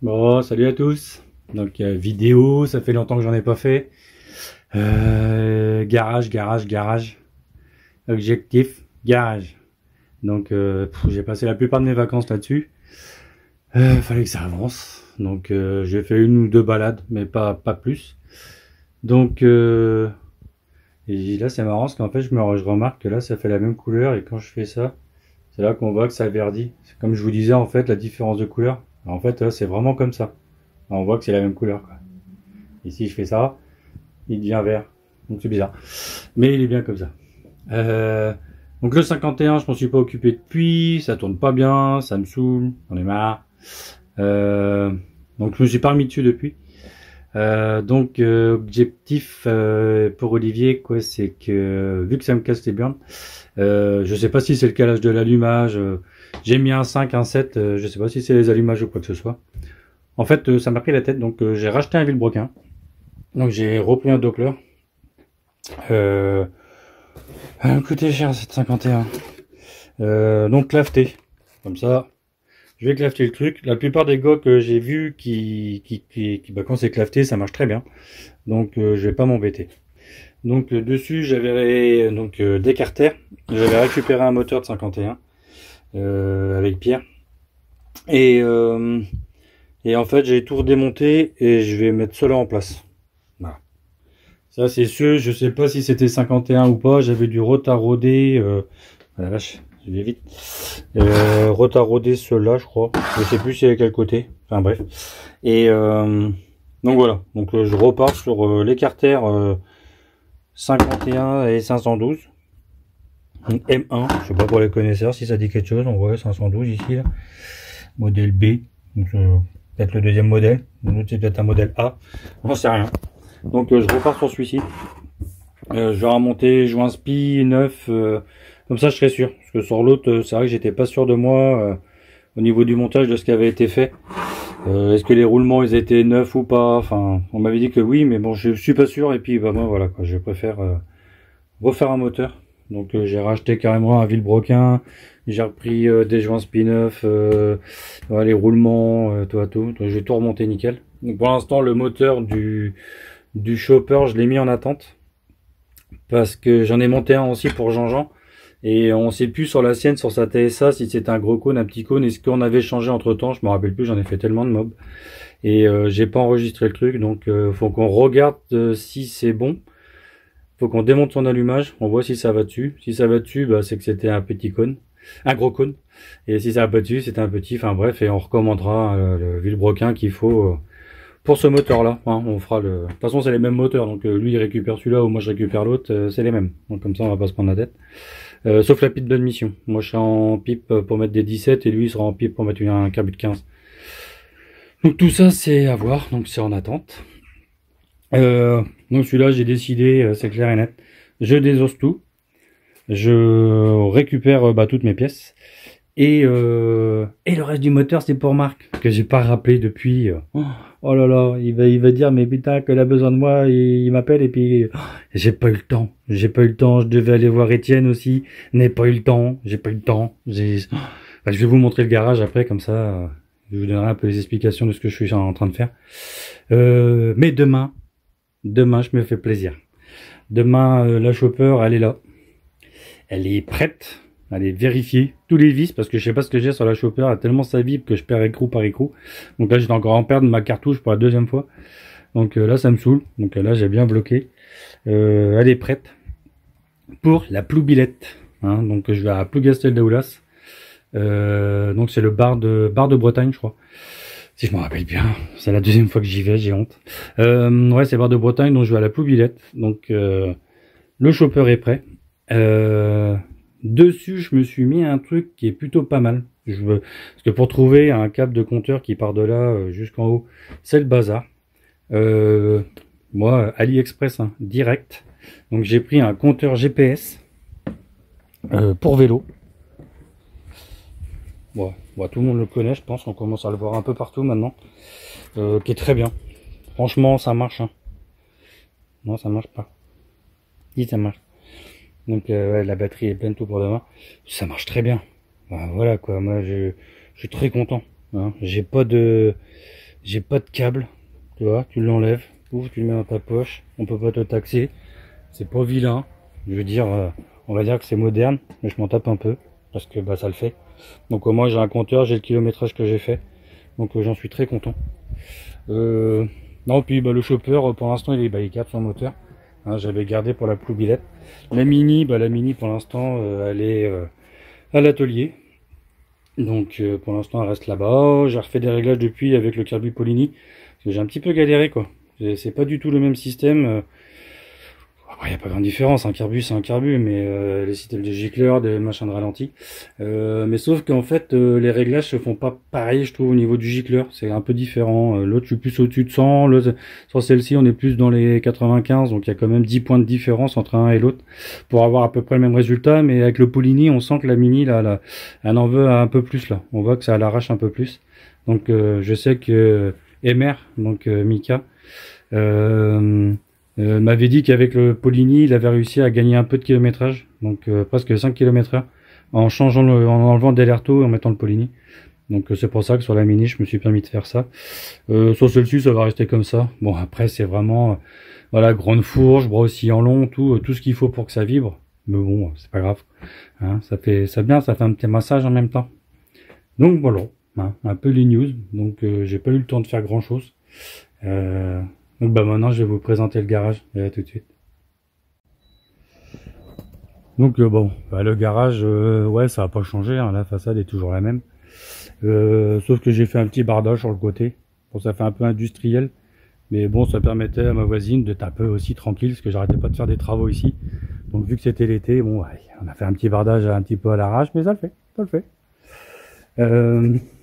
Bon, salut à tous. Donc vidéo, ça fait longtemps que j'en ai pas fait. Garage. Objectif, garage. Donc j'ai passé la plupart de mes vacances là-dessus. Fallait que ça avance. Donc j'ai fait une ou deux balades, mais pas plus. Donc et là c'est marrant parce qu'en fait je remarque que là ça fait la même couleur et quand je fais ça, c'est là qu'on voit que ça verdit. C'est comme je vous disais en fait la différence de couleur. En fait, là, c'est vraiment comme ça. Là, on voit que c'est la même couleur, quoi. Ici, je fais ça, il devient vert. Donc, c'est bizarre. Mais il est bien comme ça. Donc, le 51, je m'en suis pas occupé depuis. Ça tourne pas bien, ça me saoule, j'en ai marre. Donc, je me suis pas remis dessus depuis. Objectif pour Olivier, quoi, c'est que vu que ça me casse les burnes, je sais pas si c'est le calage de l'allumage. J'ai mis un 5, un 7, je sais pas si c'est les allumages ou quoi que ce soit. En fait, ça m'a pris la tête, donc j'ai racheté un vilebrequin. Donc j'ai repris un Doppler. Elle me coûtait cher cette 51. Donc claveté. Comme ça, je vais claveter le truc. La plupart des gars que j'ai vus quand c'est claveté, ça marche très bien. Donc je vais pas m'embêter. Donc dessus, j'avais des carters. J'avais récupéré un moteur de 51. Avec Pierre et en fait j'ai tout redémonté et je vais mettre cela en place. Voilà. Ça c'est sûr, je sais pas si c'était 51 ou pas, j'avais du rotarodé la vache, je vais vite. Rotarodé cela je crois, je sais plus c'est à quel côté, enfin bref. Et donc voilà, donc je repars sur les carters 51 et 512. M1, je sais pas pour les connaisseurs si ça dit quelque chose, on voit 512 ici là. Modèle B, donc peut-être le deuxième modèle, l'autre c'est peut-être un modèle A, j'en sais rien. Donc je repars sur celui-ci. Je vais remonter joint spi 9, comme ça je serai sûr, parce que sur l'autre c'est vrai que j'étais pas sûr de moi au niveau du montage de ce qui avait été fait. Est-ce que les roulements ils étaient neufs ou pas, enfin on m'avait dit que oui, mais bon je suis pas sûr et puis bah moi voilà quoi, je préfère refaire un moteur. Donc j'ai racheté carrément un vilebrequin, j'ai repris des joints spi 9, les roulements, tout. Donc, je vais tout remonter nickel. Donc pour l'instant le moteur du chopper je l'ai mis en attente parce que j'en ai monté un aussi pour Jean-Jean et on sait plus sur la sienne, sur sa TSA, si c'était un gros cône, un petit cône, est-ce qu'on avait changé entre temps, je me rappelle plus, j'en ai fait tellement de mobs et j'ai pas enregistré le truc, donc faut qu'on regarde si c'est bon. Faut qu'on démonte son allumage, on voit si ça va dessus. Si ça va dessus, bah, c'est que c'était un petit cône, un gros cône. Et si ça va pas dessus, c'est un petit, enfin bref, et on recommandera le vilebrequin qu'il faut pour ce moteur-là. Hein, on fera le. De toute façon, c'est les mêmes moteurs, donc lui il récupère celui-là ou moi je récupère l'autre, c'est les mêmes. Donc comme ça, on va pas se prendre la tête. Sauf la pipe d'admission. Moi, je suis en pipe pour mettre des 17 et lui il sera en pipe pour mettre un carbut de 15. Donc tout ça, c'est à voir. Donc c'est en attente. Donc celui-là j'ai décidé, c'est clair et net, je désosse tout, je récupère toutes mes pièces et le reste du moteur c'est pour Marc que j'ai pas rappelé depuis. Oh là là, il va dire mais putain qu'il a besoin de moi, il m'appelle et puis j'ai pas eu le temps, je devais aller voir Étienne aussi, j'ai pas eu le temps, je vais vous montrer le garage après comme ça je vous donnerai un peu les explications de ce que je suis en train de faire. Mais demain je me fais plaisir. Demain la chopper elle est là, elle est prête, elle est vérifiée, tous les vis, parce que je sais pas ce que j'ai sur la chopper, elle a tellement ça vibre que je perds écrou par écrou. Donc là j'étais encore en perdre ma cartouche pour la deuxième fois, donc là ça me saoule. Donc là j'ai bien bloqué, elle est prête pour la ploubilette, hein. Donc je vais à Plougastel d'Aoulas, donc c'est le bar de Bretagne je crois, si je me rappelle bien, c'est la deuxième fois que j'y vais, j'ai honte. Ouais, c'est bar de Bretagne, donc je vais à la ploubilette. Donc le chopper est prêt. Dessus, je me suis mis un truc qui est plutôt pas mal. Parce que pour trouver un câble de compteur qui part de là jusqu'en haut, c'est le bazar. Moi, AliExpress, hein, direct. Donc j'ai pris un compteur GPS pour vélo. Bon, tout le monde le connaît, je pense. On commence à le voir un peu partout maintenant. Qui est très bien. Franchement, ça marche. Hein. Non, ça marche pas. Si, ça marche. Donc ouais, la batterie est pleine tout pour demain. Ça marche très bien. Ben, voilà quoi. Moi, je suis très content. Hein. J'ai pas de câble. Tu vois, tu l'enlèves, ouf, tu le mets dans ta poche. On peut pas te taxer. C'est pas vilain. Je veux dire, on va dire que c'est moderne, mais je m'en tape un peu parce que bah ça le fait. Donc moi j'ai un compteur, j'ai le kilométrage que j'ai fait. Donc j'en suis très content. Non, puis bah, le chopper, pour l'instant, il capte son moteur. Hein, j'avais gardé pour la ploubilette. La Mini, pour l'instant, elle est à l'atelier. Donc pour l'instant, elle reste là-bas. J'ai refait des réglages depuis avec le Kirby Polini. Parce que j'ai un petit peu galéré, quoi. C'est pas du tout le même système. Il n'y a pas grande différence, un carbu c'est un carbu, mais les systèmes de gicleurs, des machins de ralenti. Mais sauf qu'en fait, les réglages se font pas pareil, je trouve, au niveau du gicleur. C'est un peu différent. L'autre, je suis plus au-dessus de 100. L'autre, sur celle-ci, on est plus dans les 95. Donc, il y a quand même 10 points de différence entre un et l'autre pour avoir à peu près le même résultat. Mais avec le Polini, on sent que la Mini, là, elle en veut un peu plus, là. On voit que ça l'arrache un peu plus. Donc, je sais que Emer, donc Mika, m'avait dit qu'avec le Polini, il avait réussi à gagner un peu de kilométrage, donc presque 5 km/h, en en enlevant le Delerto et en mettant le Polini. Donc c'est pour ça que sur la Mini, je me suis permis de faire ça. Sur celle-ci, ça va rester comme ça. Bon, après, c'est vraiment, voilà, grande fourche, bras aussi en long, tout ce qu'il faut pour que ça vibre. Mais bon, c'est pas grave. Hein, ça fait un petit massage en même temps. Donc voilà, hein, un peu les news. Donc j'ai pas eu le temps de faire grand-chose. Donc bah maintenant je vais vous présenter le garage, et à tout de suite. Donc bon, bah, le garage, ouais ça va pas changer, hein, la façade est toujours la même. Sauf que j'ai fait un petit bardage sur le côté. Bon ça fait un peu industriel, mais bon ça permettait à ma voisine d'être un peu aussi tranquille, parce que j'arrêtais pas de faire des travaux ici. Donc vu que c'était l'été, bon ouais, on a fait un petit bardage un petit peu à l'arrache, mais ça le fait.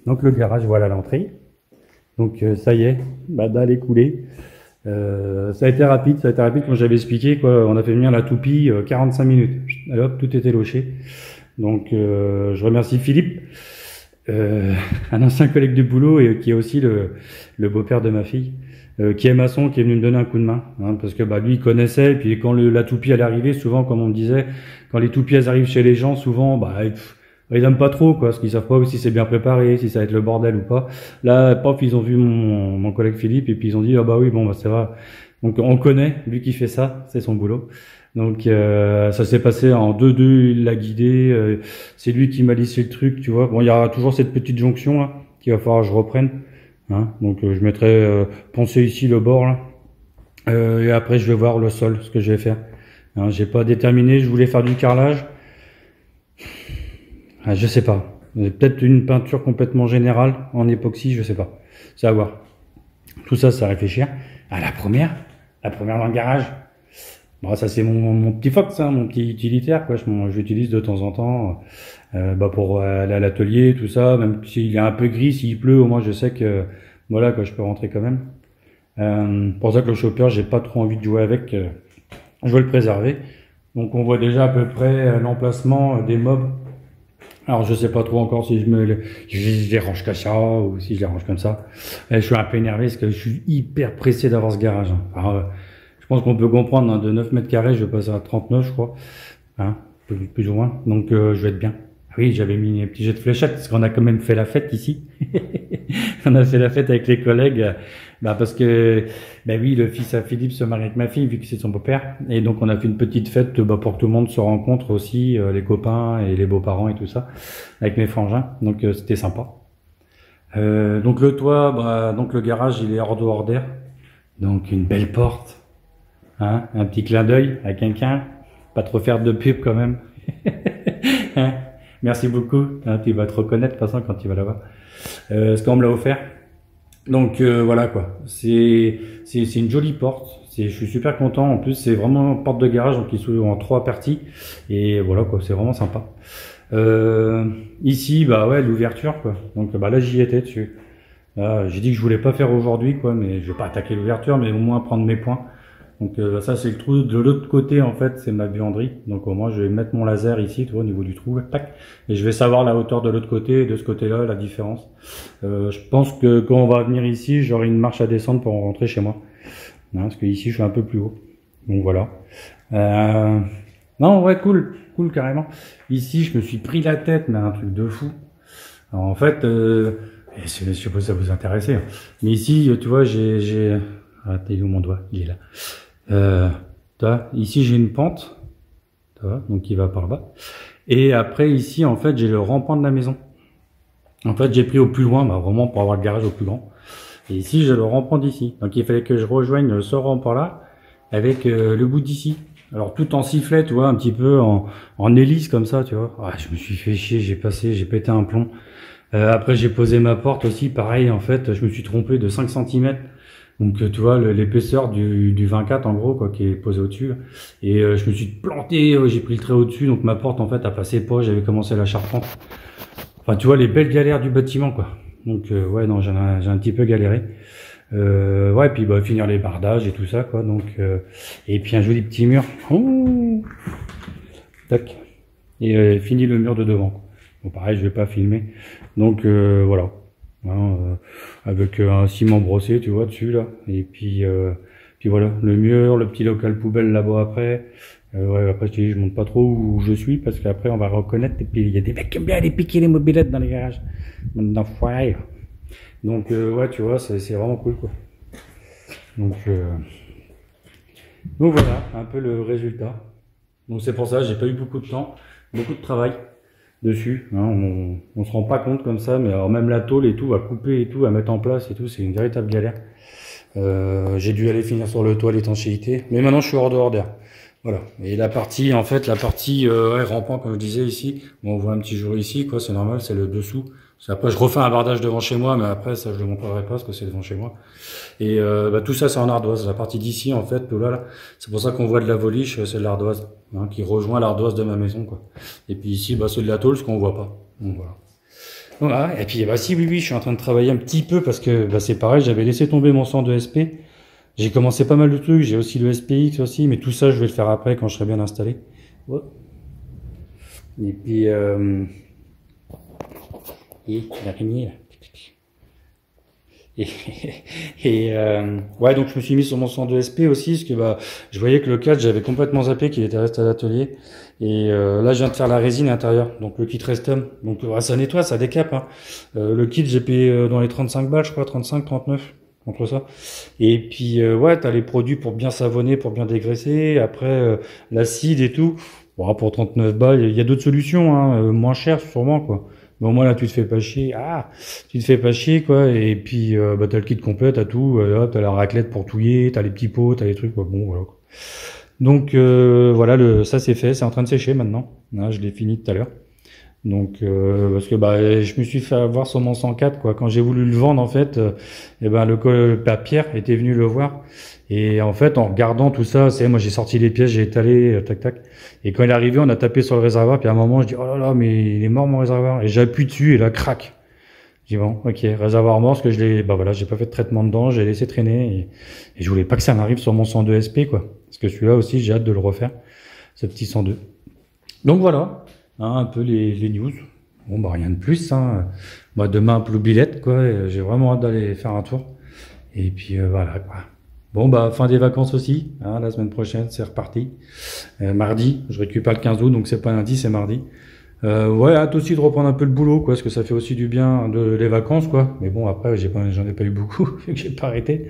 Donc le garage, voilà l'entrée. Donc ça y est, ma dalle est coulée. Ça a été rapide comme j'avais expliqué, quoi. On a fait venir la toupie 45 minutes. Alors hop, tout était loché. Donc je remercie Philippe, un ancien collègue du boulot et qui est aussi le beau-père de ma fille, qui est maçon, qui est venu me donner un coup de main, hein, parce que bah lui il connaissait. Et puis quand la toupie elle arrivait, souvent comme on me disait, quand les toupies elles arrivent chez les gens, souvent bah ils aiment pas trop, quoi, parce qu'ils savent pas si c'est bien préparé, si ça va être le bordel ou pas. Là, paf, ils ont vu mon collègue Philippe, et puis ils ont dit, ah bah oui, bon, bah ça va. Donc on connaît, lui qui fait ça, c'est son boulot. Donc ça s'est passé en 2-2, il l'a guidé, c'est lui qui m'a lissé le truc, tu vois. Bon, il y aura toujours cette petite jonction là, qu'il va falloir que je reprenne. Hein. Donc je mettrai poncer ici le bord là. Et après je vais voir le sol, ce que je vais faire. Hein, j'ai pas déterminé, je voulais faire du carrelage. Ah, je sais pas. Peut-être une peinture complètement générale en époxy, je sais pas. C'est à voir. Tout ça, c'est à réfléchir. Ah, la première dans le garage. Bon, ça c'est mon petit Fox, hein, mon petit utilitaire, quoi. Je l'utilise de temps en temps, pour aller à l'atelier, tout ça. Même s'il est un peu gris, s'il pleut, au moins je sais que, voilà, quoi, je peux rentrer quand même. Pour ça que le chopper, j'ai pas trop envie de jouer avec. Je veux le préserver. Donc on voit déjà à peu près l'emplacement des mobs. Alors je sais pas trop encore si je les range comme ça ou si je les range comme ça. Je suis un peu énervé parce que je suis hyper pressé d'avoir ce garage. Alors, je pense qu'on peut comprendre, hein, de 9 mètres carrés, je vais passer à 39 je crois, hein, plus ou moins. Donc je vais être bien. Oui, j'avais mis un petit jet de fléchettes parce qu'on a quand même fait la fête ici. On a fait la fête avec les collègues, parce que, oui, le fils à Philippe se marie avec ma fille vu que c'est son beau-père. Et donc on a fait une petite fête, pour que tout le monde se rencontre aussi, les copains et les beaux-parents et tout ça, avec mes frangins. Donc c'était sympa. Donc le toit, donc le garage il est hors d'eau hors d'air. Donc une belle porte, hein, un petit clin d'œil à quelqu'un, pas trop faire de pub quand même. Hein, merci beaucoup, hein, tu vas te reconnaître de toute façon quand tu vas l'avoir. Ce qu'on me l'a offert. Donc voilà quoi, c'est une jolie porte, je suis super content. En plus c'est vraiment une porte de garage donc qui s'ouvre en 3 parties et voilà quoi, c'est vraiment sympa. Ici bah ouais l'ouverture quoi, donc bah là j'y étais dessus. Là j'ai dit que je voulais pas faire aujourd'hui quoi, mais je vais pas attaquer l'ouverture mais au moins prendre mes points. Donc ça c'est le trou de l'autre côté en fait, c'est ma buanderie. Donc au moins je vais mettre mon laser ici, tu vois, au niveau du trou, tac, et je vais savoir la hauteur de l'autre côté et de ce côté-là, la différence. Je pense que quand on va venir ici, j'aurai une marche à descendre pour rentrer chez moi. Non, parce que ici je suis un peu plus haut. Donc voilà. Non ouais, cool carrément. Ici je me suis pris la tête, mais un truc de fou. Alors, en fait, je sais pas si ça vous intéressait, hein. Mais ici, tu vois, ah, t'es où mon doigt? Il est là. Tu vois, ici j'ai une pente, tu vois, donc qui va par bas. Et après ici en fait j'ai le rampant de la maison. En fait j'ai pris au plus loin, bah, vraiment pour avoir le garage au plus grand. Et ici j'ai le rampant d'ici. Donc il fallait que je rejoigne ce rampant là avec le bout d'ici. Alors tout en sifflet, tu vois, un petit peu en hélice comme ça, tu vois. Ouais, je me suis fait chier, j'ai pété un plomb. Après j'ai posé ma porte aussi, pareil en fait, je me suis trompé de 5 cm. Donc tu vois l'épaisseur du 24 en gros quoi qui est posé au-dessus et je me suis planté, j'ai pris le trait au-dessus donc ma porte en fait a passé pas, j'avais commencé la charpente. Enfin tu vois les belles galères du bâtiment quoi. Donc ouais non j'ai un petit peu galéré. Ouais et puis bah finir les bardages et tout ça quoi donc et puis un joli petit mur. Ouh tac. Et fini le mur de devant quoi. Bon pareil je vais pas filmer. Donc voilà. Hein, avec un ciment brossé tu vois dessus là et puis voilà le mur, le petit local poubelle là-bas après. Ouais après je te dis je montre pas trop où je suis parce qu'après on va reconnaître et puis il y a des mecs qui aiment bien aller piquer les mobylettes dans les garages d'enfoirés. Donc ouais tu vois c'est vraiment cool quoi. Donc voilà un peu le résultat. Donc c'est pour ça j'ai pas eu beaucoup de temps, beaucoup de travail dessus, hein, on se rend pas compte comme ça, mais alors même la tôle et tout à couper et tout à mettre en place et tout, c'est une véritable galère. J'ai dû aller finir sur le toit l'étanchéité, mais maintenant je suis hors dehors d'air. Voilà. Et la partie ouais, rampant comme je disais ici, bon, on voit un petit jour ici quoi, c'est normal, c'est le dessous. Après je refais un bardage devant chez moi, mais après ça je le montrerai pas parce que c'est devant chez moi. Et bah, tout ça c'est en ardoise. La partie d'ici en fait, tout là, c'est pour ça qu'on voit de la voliche, c'est de l'ardoise, hein, qui rejoint l'ardoise de ma maison quoi. Et puis ici bah c'est de la tôle, ce qu'on voit pas. Donc voilà. Voilà. Et puis bah si oui je suis en train de travailler un petit peu parce que bah, c'est pareil, j'avais laissé tomber mon 102 SP. J'ai commencé pas mal de trucs, j'ai aussi le SPX aussi, mais tout ça je vais le faire après quand je serai bien installé. Ouais. Et puis et l'araignée là. Ouais donc je me suis mis sur mon 102 SP aussi parce que bah je voyais que le 4 j'avais complètement zappé qu'il était resté à l'atelier et là je viens de faire la résine intérieure donc le kit Restum donc ça nettoie, ça décape hein. Le kit j'ai payé dans les 35 balles je crois, 35 39 entre ça et puis ouais t'as les produits pour bien savonner, pour bien dégraisser, après l'acide et tout bon, pour 39 balles il y a d'autres solutions hein, moins chères sûrement quoi. Bon, moi, là, tu te fais pas chier. Ah, tu te fais pas chier, quoi. Et puis, bah, t'as le kit complet, t'as tout. Là, t'as la raclette pour touiller, t'as les petits pots, t'as les trucs, quoi. Bon, voilà, quoi. Donc, voilà, ça, c'est fait. C'est en train de sécher, maintenant. Là, je l'ai fini tout à l'heure. Donc, parce que, bah, je me suis fait avoir sur mon 104, quoi. Quand j'ai voulu le vendre, en fait, et ben, Pierre était venu le voir. Et en fait, en regardant tout ça, moi j'ai sorti les pièces, j'ai étalé, tac tac. Et quand il est arrivé, on a tapé sur le réservoir, puis à un moment, je dis oh là là, mais il est mort mon réservoir. Et j'appuie dessus et là, crac. Je dis bon, ok, réservoir mort, parce que bah voilà, j'ai pas fait de traitement dedans, j'ai laissé traîner et je voulais pas que ça m'arrive sur mon 102 SP quoi. Parce que celui-là aussi, j'ai hâte de le refaire, ce petit 102. Donc voilà, hein, un peu les news. Bon bah rien de plus, hein. Moi demain un peu l'oubliette quoi. J'ai vraiment hâte d'aller faire un tour. Et puis voilà quoi. Bon bah fin des vacances aussi, hein, la semaine prochaine c'est reparti. Mardi, je récupère le 15 août donc c'est pas lundi, c'est mardi. Ouais, hâte aussi de reprendre un peu le boulot quoi, parce que ça fait aussi du bien de les vacances quoi. Mais bon après j'en ai pas eu beaucoup vu que j'ai pas arrêté.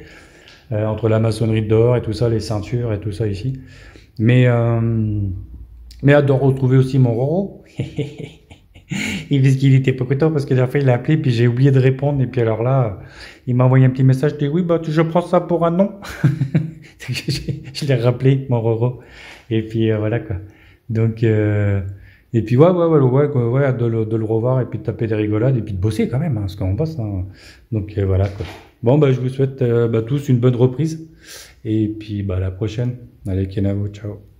Entre la maçonnerie de dehors et tout ça, les ceintures et tout ça ici. Mais hâte de retrouver aussi mon Roro. Et puisqu'il était pas content parce que la fois il a appelé puis j'ai oublié de répondre et puis alors là il m'a envoyé un petit message, je dis oui bah je prends ça pour un non. Je l'ai rappelé mon Roro et puis voilà quoi. Donc et puis ouais hâte de le revoir et puis de taper des rigolades et puis de bosser quand même hein, parce qu'on bosse hein. Donc voilà quoi. Bon, bah, je vous souhaite tous une bonne reprise. Et puis, bah, à la prochaine. Allez, Kenavo, ciao.